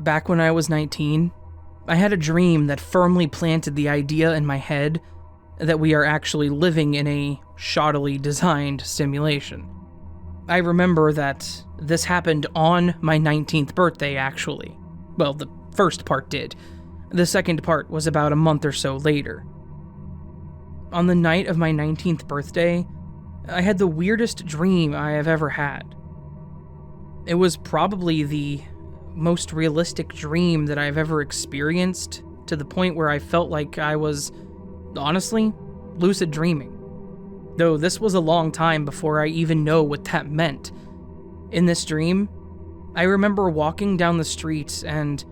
back when I was 19, I had a dream that firmly planted the idea in my head that we are actually living in a shoddily designed simulation. I remember that this happened on my 19th birthday, actually. Well, the first part did. The second part was about a month or so later. On the night of my 19th birthday, I had the weirdest dream I have ever had. It was probably the most realistic dream that I've ever experienced, to the point where I felt like I was, honestly, lucid dreaming. Though this was a long time before I even know what that meant. In this dream, I remember walking down the street, and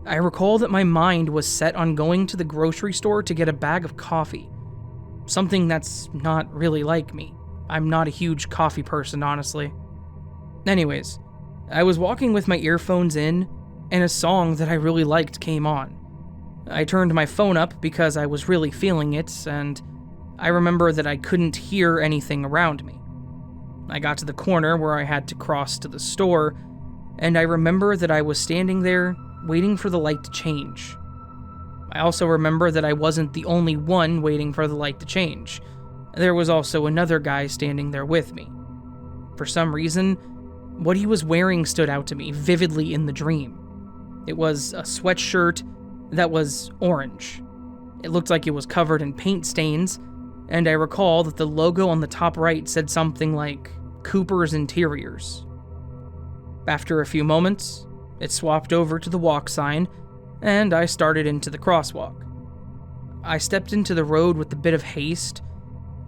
I recall that my mind was set on going to the grocery store to get a bag of coffee. Something that's not really like me. I'm not a huge coffee person, honestly. Anyways, I was walking with my earphones in, and a song that I really liked came on. I turned my phone up because I was really feeling it, and I remember that I couldn't hear anything around me. I got to the corner where I had to cross to the store, and I remember that I was standing there waiting for the light to change. I also remember that I wasn't the only one waiting for the light to change. There was also another guy standing there with me. For some reason, what he was wearing stood out to me vividly in the dream. It was a sweatshirt that was orange. It looked like it was covered in paint stains, and I recall that the logo on the top right said something like Cooper's Interiors. After a few moments, it swapped over to the walk sign, and I started into the crosswalk. I stepped into the road with a bit of haste,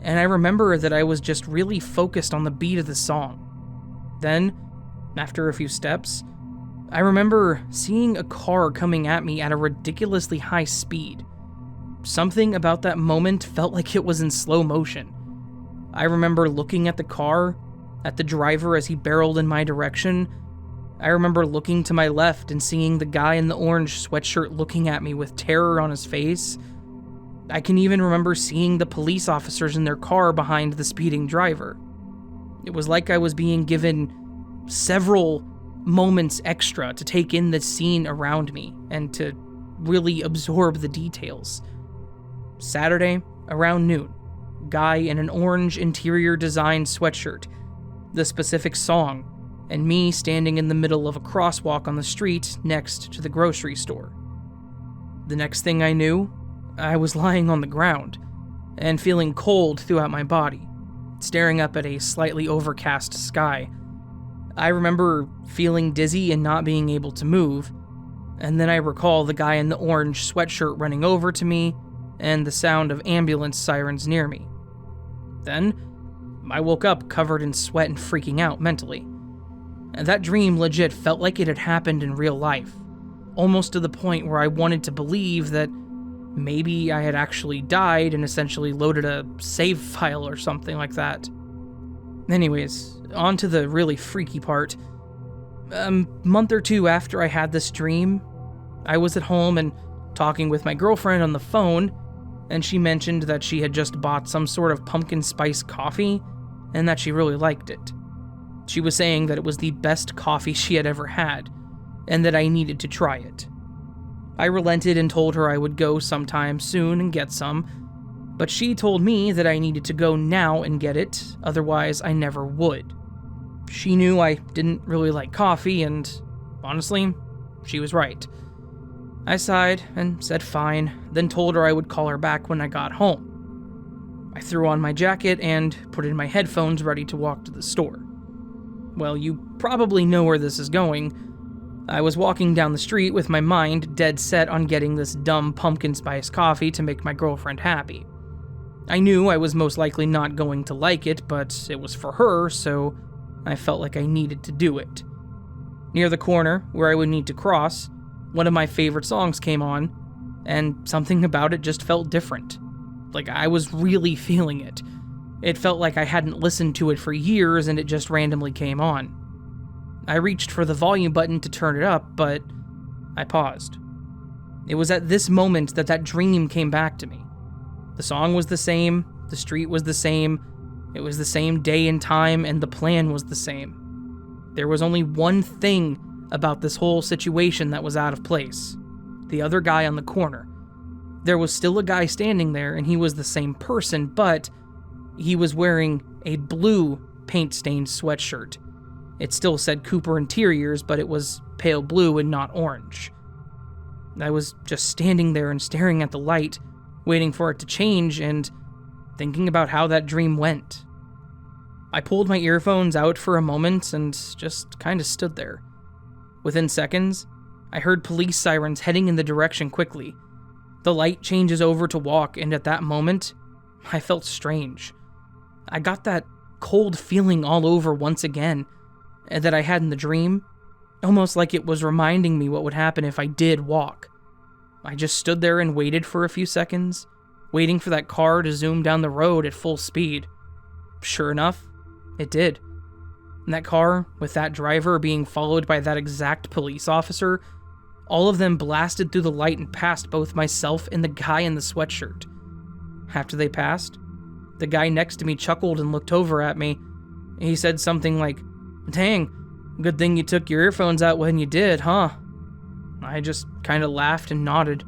and I remember that I was just really focused on the beat of the song. Then, after a few steps, I remember seeing a car coming at me at a ridiculously high speed. Something about that moment felt like it was in slow motion. I remember looking at the car, at the driver as he barreled in my direction. I remember looking to my left and seeing the guy in the orange sweatshirt looking at me with terror on his face. I can even remember seeing the police officers in their car behind the speeding driver. It was like I was being given several moments extra to take in the scene around me and to really absorb the details. Saturday, around noon, guy in an orange interior design sweatshirt, the specific song, and me standing in the middle of a crosswalk on the street next to the grocery store. The next thing I knew, I was lying on the ground and feeling cold throughout my body, staring up at a slightly overcast sky. I remember feeling dizzy and not being able to move, and then I recall the guy in the orange sweatshirt running over to me and the sound of ambulance sirens near me. Then, I woke up covered in sweat and freaking out mentally. And that dream legit felt like it had happened in real life, almost to the point where I wanted to believe that maybe I had actually died and essentially loaded a save file or something like that. Anyways, on to the really freaky part. A month or two after I had this dream, I was at home and talking with my girlfriend on the phone, and she mentioned that she had just bought some sort of pumpkin spice coffee and that she really liked it. She was saying that it was the best coffee she had ever had, and that I needed to try it. I relented and told her I would go sometime soon and get some, but she told me that I needed to go now and get it, otherwise I never would. She knew I didn't really like coffee, and honestly, she was right. I sighed and said fine, then told her I would call her back when I got home. I threw on my jacket and put in my headphones ready to walk to the store. Well, you probably know where this is going. I was walking down the street with my mind dead set on getting this dumb pumpkin spice coffee to make my girlfriend happy. I knew I was most likely not going to like it, but it was for her, so I felt like I needed to do it. Near the corner, where I would need to cross, one of my favorite songs came on, and something about it just felt different. Like I was really feeling it. It felt like I hadn't listened to it for years and it just randomly came on. I reached for the volume button to turn it up, but I paused. It was at this moment that that dream came back to me. The song was the same, the street was the same, it was the same day and time, and the plan was the same. There was only one thing about this whole situation that was out of place. The other guy on the corner. There was still a guy standing there, and he was the same person, but he was wearing a blue paint-stained sweatshirt. It still said Cooper Interiors, but it was pale blue and not orange. I was just standing there and staring at the light, waiting for it to change and thinking about how that dream went. I pulled my earphones out for a moment and just kind of stood there. Within seconds, I heard police sirens heading in the direction quickly. The light changes over to walk, and at that moment, I felt strange. I got that cold feeling all over once again that I had in the dream, almost like it was reminding me what would happen if I did walk. I just stood there and waited for a few seconds, waiting for that car to zoom down the road at full speed. Sure enough, it did. And that car, with that driver being followed by that exact police officer, all of them blasted through the light and passed both myself and the guy in the sweatshirt. After they passed, the guy next to me chuckled and looked over at me. He said something like, "Dang, good thing you took your earphones out when you did, huh?" I just kind of laughed and nodded,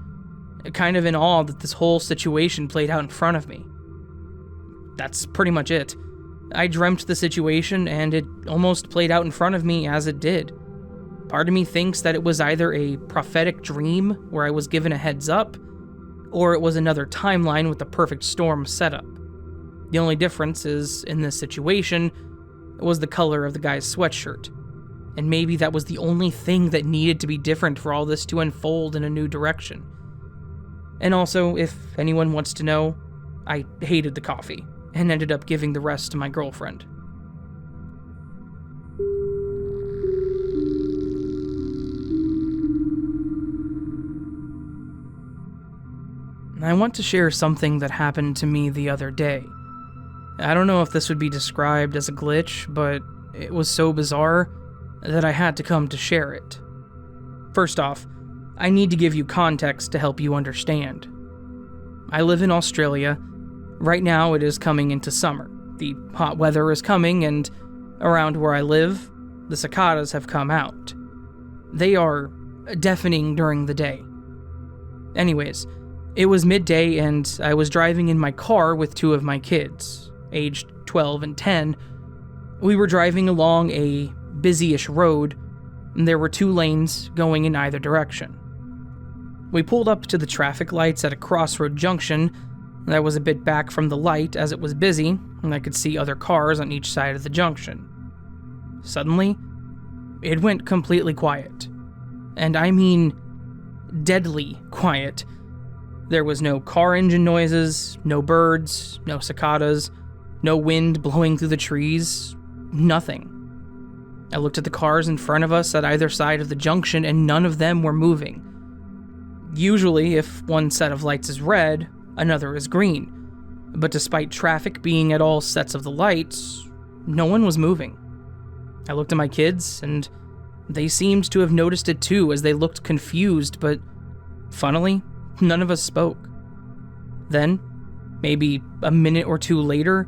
kind of in awe that this whole situation played out in front of me. That's pretty much it. I dreamt the situation, and it almost played out in front of me as it did. Part of me thinks that it was either a prophetic dream where I was given a heads up, or it was another timeline with the perfect storm setup. The only difference is, in this situation, it was the color of the guy's sweatshirt. And maybe that was the only thing that needed to be different for all this to unfold in a new direction. And also, if anyone wants to know, I hated the coffee, and ended up giving the rest to my girlfriend. I want to share something that happened to me the other day. I don't know if this would be described as a glitch, but it was so bizarre that I had to come to share it. First off, I need to give you context to help you understand. I live in Australia. Right now it is coming into summer. The hot weather is coming, and around where I live, the cicadas have come out. They are deafening during the day. Anyways, it was midday and I was driving in my car with two of my kids, aged 12 and 10. We were driving along a busy-ish road, and there were 2 lanes going in either direction. We pulled up to the traffic lights at a crossroad junction that was a bit back from the light as it was busy, and I could see other cars on each side of the junction. Suddenly, it went completely quiet. And I mean deadly quiet. There was no car engine noises, no birds, no cicadas, no wind blowing through the trees, nothing. I looked at the cars in front of us at either side of the junction, and none of them were moving. Usually, if one set of lights is red, another is green. But despite traffic being at all sets of the lights, no one was moving. I looked at my kids, and they seemed to have noticed it too as they looked confused, but funnily, none of us spoke. Then, maybe a minute or two later,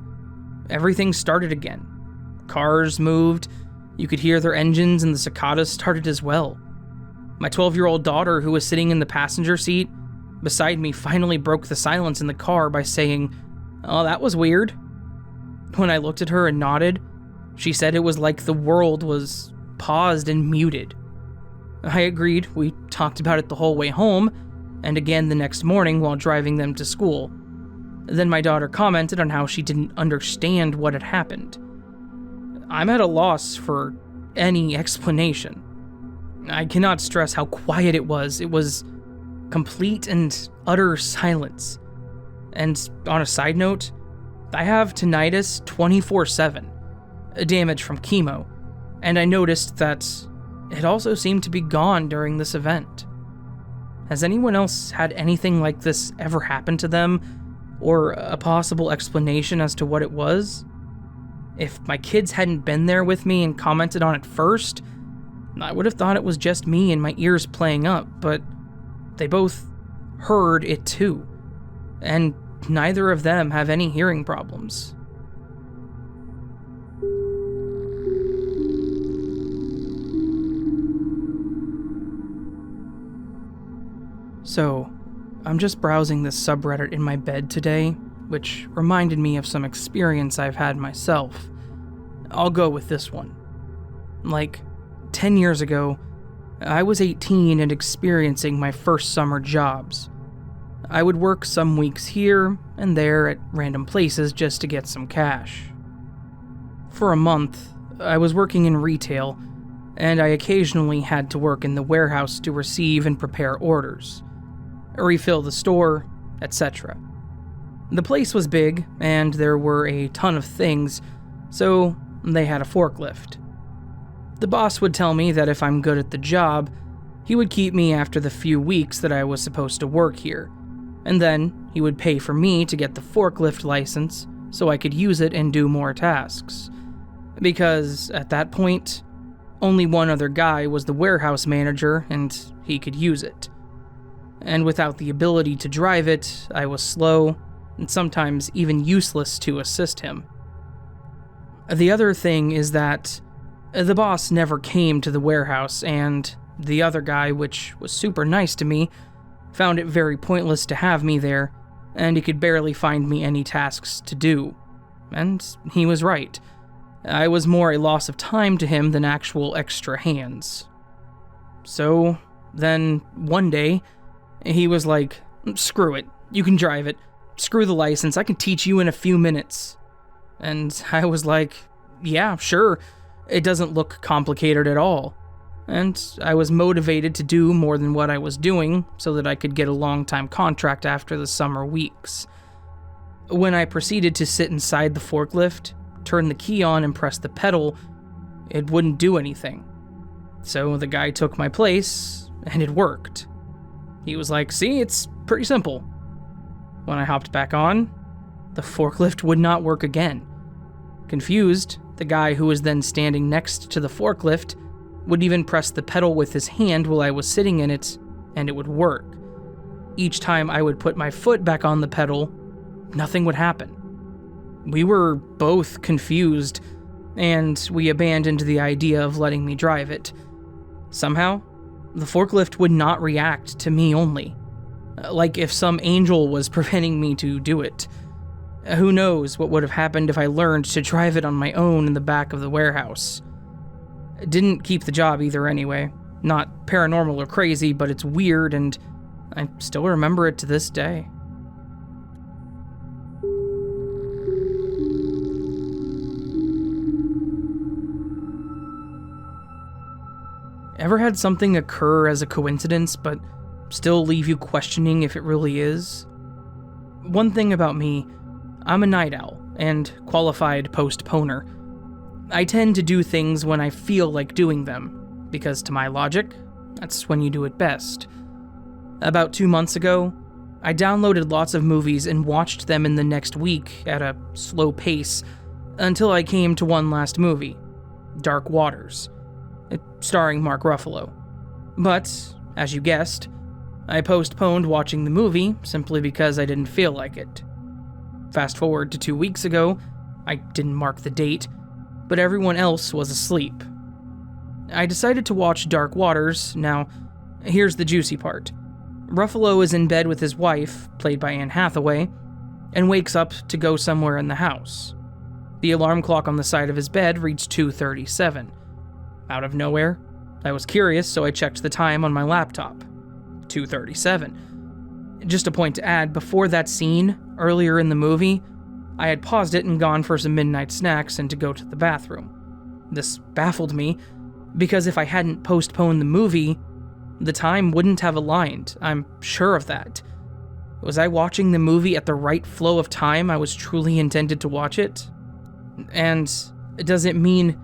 everything started again. Cars moved, you could hear their engines, and the cicadas started as well. My 12-year-old daughter, who was sitting in the passenger seat beside me, finally broke the silence in the car by saying, "Oh, that was weird." When I looked at her and nodded, she said it was like the world was paused and muted. I agreed. We talked about it the whole way home, and again the next morning while driving them to school. Then my daughter commented on how she didn't understand what had happened. I'm at a loss for any explanation. I cannot stress how quiet it was. It was complete and utter silence. And on a side note, I have tinnitus 24/7, damage from chemo, and I noticed that it also seemed to be gone during this event. Has anyone else had anything like this ever happen to them, or a possible explanation as to what it was? If my kids hadn't been there with me and commented on it first, I would have thought it was just me and my ears playing up, but they both heard it too, and neither of them have any hearing problems. So, I'm just browsing this subreddit in my bed today, which reminded me of some experience I've had myself. I'll go with this one. Like, 10 years ago, I was 18 and experiencing my first summer jobs. I would work some weeks here and there at random places just to get some cash. For a month, I was working in retail, and I occasionally had to work in the warehouse to receive and prepare orders, refill the store, etc. The place was big, and there were a ton of things, so they had a forklift. The boss would tell me that if I'm good at the job, he would keep me after the few weeks that I was supposed to work here, and then he would pay for me to get the forklift license so I could use it and do more tasks. Because, at that point, only one other guy was the warehouse manager and he could use it. And without the ability to drive it, I was slow and sometimes even useless to assist him. The other thing is that the boss never came to the warehouse, and the other guy, which was super nice to me, found it very pointless to have me there, and he could barely find me any tasks to do. And he was right. I was more a loss of time to him than actual extra hands. So, then, one day, he was like, "Screw it, you can drive it. Screw the license, I can teach you in a few minutes." And I was like, "Yeah, sure. It doesn't look complicated at all." And I was motivated to do more than what I was doing so that I could get a long-time contract after the summer weeks. When I proceeded to sit inside the forklift, turn the key on and press the pedal, it wouldn't do anything. So the guy took my place, and it worked. He was like, "See, it's pretty simple." When I hopped back on, the forklift would not work again. Confused, the guy who was then standing next to the forklift would even press the pedal with his hand while I was sitting in it, and it would work. Each time I would put my foot back on the pedal, nothing would happen. We were both confused, and we abandoned the idea of letting me drive it. Somehow, the forklift would not react to me only, like if some angel was preventing me to do it. Who knows what would have happened if I learned to drive it on my own in the back of the warehouse. Didn't keep the job either anyway. Not paranormal or crazy, but it's weird, and I still remember it to this day. Ever had something occur as a coincidence, but still leave you questioning if it really is? One thing about me, I'm a night owl and qualified postponer. I tend to do things when I feel like doing them, because to my logic, that's when you do it best. About 2 months ago, I downloaded lots of movies and watched them in the next week at a slow pace until I came to one last movie, Dark Waters, starring Mark Ruffalo. But, as you guessed, I postponed watching the movie simply because I didn't feel like it. Fast forward to 2 weeks ago, I didn't mark the date, but everyone else was asleep. I decided to watch Dark Waters. Now, here's the juicy part. Ruffalo is in bed with his wife, played by Anne Hathaway, and wakes up to go somewhere in the house. The alarm clock on the side of his bed reads 2:37. Out of nowhere, I was curious, so I checked the time on my laptop. 2:37. Just a point to add, before that scene, earlier in the movie, I had paused it and gone for some midnight snacks and to go to the bathroom. This baffled me, because if I hadn't postponed the movie, the time wouldn't have aligned. I'm sure of that. Was I watching the movie at the right flow of time I was truly intended to watch it? And does it mean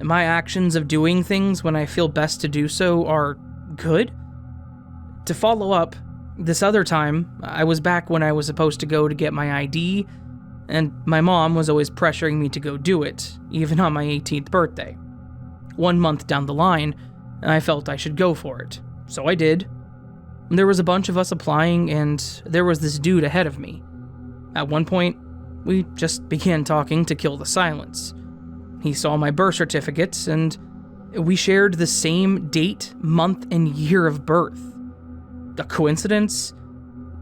my actions of doing things when I feel best to do so are good? To follow up, this other time, I was back when I was supposed to go to get my ID, and my mom was always pressuring me to go do it, even on my 18th birthday. 1 month down the line, I felt I should go for it, so I did. There was a bunch of us applying, and there was this dude ahead of me. At one point, we just began talking to kill the silence. He saw my birth certificate, and we shared the same date, month, and year of birth. A coincidence?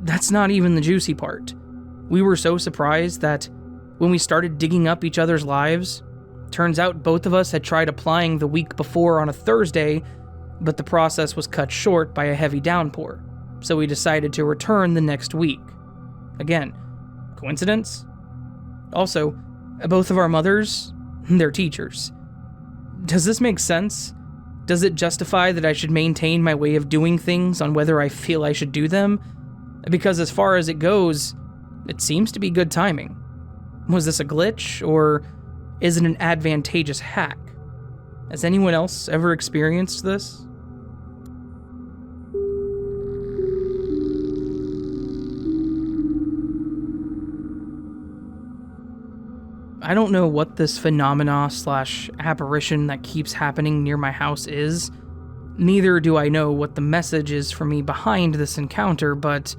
That's not even the juicy part. We were so surprised that when we started digging up each other's lives, turns out both of us had tried applying the week before on a Thursday, but the process was cut short by a heavy downpour, so we decided to return the next week. Again, coincidence? Also, both of our mothers, they're teachers. Does this make sense? Does it justify that I should maintain my way of doing things on whether I feel I should do them? Because as far as it goes, it seems to be good timing. Was this a glitch, or is it an advantageous hack? Has anyone else ever experienced this? I don't know what this phenomena/apparition that keeps happening near my house is. Neither do I know what the message is for me behind this encounter, but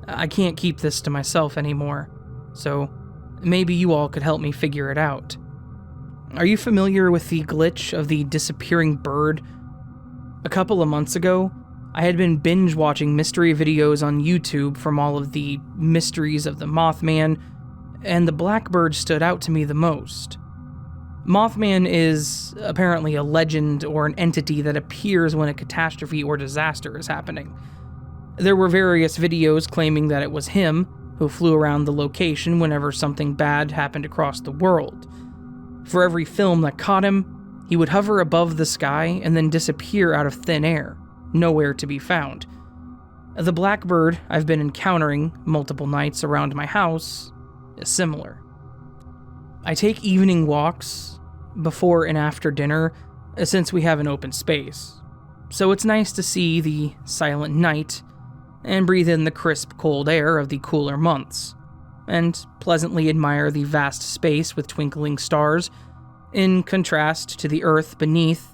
I can't keep this to myself anymore. So maybe you all could help me figure it out. Are you familiar with the glitch of the disappearing bird? A couple of months ago, I had been binge watching mystery videos on YouTube from all of the mysteries of the Mothman, and the blackbird stood out to me the most. Mothman is apparently a legend or an entity that appears when a catastrophe or disaster is happening. There were various videos claiming that it was him who flew around the location whenever something bad happened across the world. For every film that caught him, he would hover above the sky and then disappear out of thin air, nowhere to be found. The blackbird I've been encountering multiple nights around my house is similar. I take evening walks before and after dinner since we have an open space, so it's nice to see the silent night and breathe in the crisp cold air of the cooler months, and pleasantly admire the vast space with twinkling stars. In contrast to the earth beneath,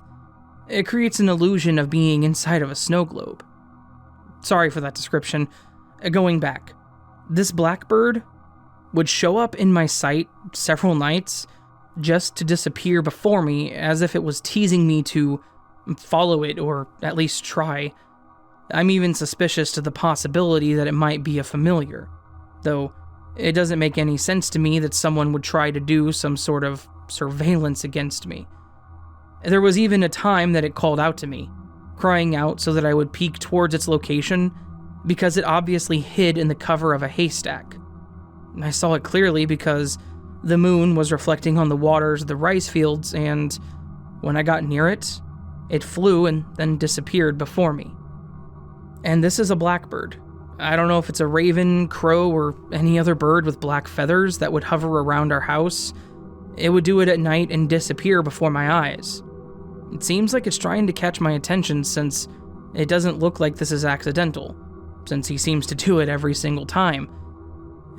it creates an illusion of being inside of a snow globe. Sorry for that description. Going back, this blackbird would show up in my sight several nights just to disappear before me, as if it was teasing me to follow it or at least try. I'm even suspicious to the possibility that it might be a familiar, though it doesn't make any sense to me that someone would try to do some sort of surveillance against me. There was even a time that it called out to me, crying out so that I would peek towards its location, because it obviously hid in the cover of a haystack. I saw it clearly because the moon was reflecting on the waters of the rice fields, and when I got near it, it flew and then disappeared before me. And this is a blackbird. I don't know if it's a raven, crow, or any other bird with black feathers that would hover around our house. It would do it at night and disappear before my eyes. It seems like it's trying to catch my attention, since it doesn't look like this is accidental, since he seems to do it every single time.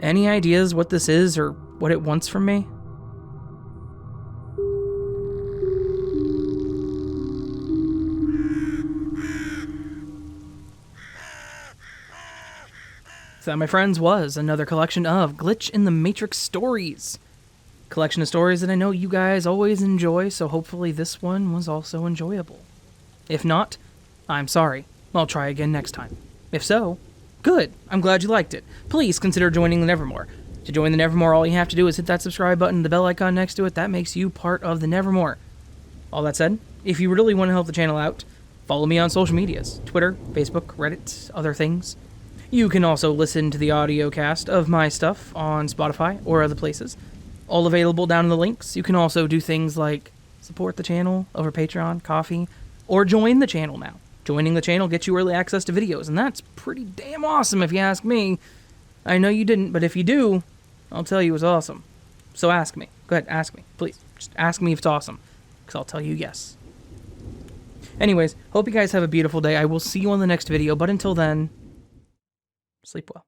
Any ideas what this is or what it wants from me? So that, my friends, was another collection of Glitch in the Matrix stories. Collection of stories that I know you guys always enjoy, so hopefully this one was also enjoyable. If not, I'm sorry. I'll try again next time. If so, good. I'm glad you liked it. Please consider joining the Nevermore. To join the Nevermore, all you have to do is hit that subscribe button, the bell icon next to it. That makes you part of the Nevermore. All that said, if you really want to help the channel out, follow me on social medias, Twitter, Facebook, Reddit, other things. You can also listen to the audio cast of my stuff on Spotify or other places. All available down in the links. You can also do things like support the channel over Patreon, Coffee, or join the channel now. Joining the channel gets you early access to videos, and that's pretty damn awesome if you ask me. I know you didn't, but if you do, I'll tell you it's awesome. So ask me. Go ahead, ask me. Please, just ask me if it's awesome, because I'll tell you yes. Anyways, hope you guys have a beautiful day. I will see you on the next video, but until then, sleep well.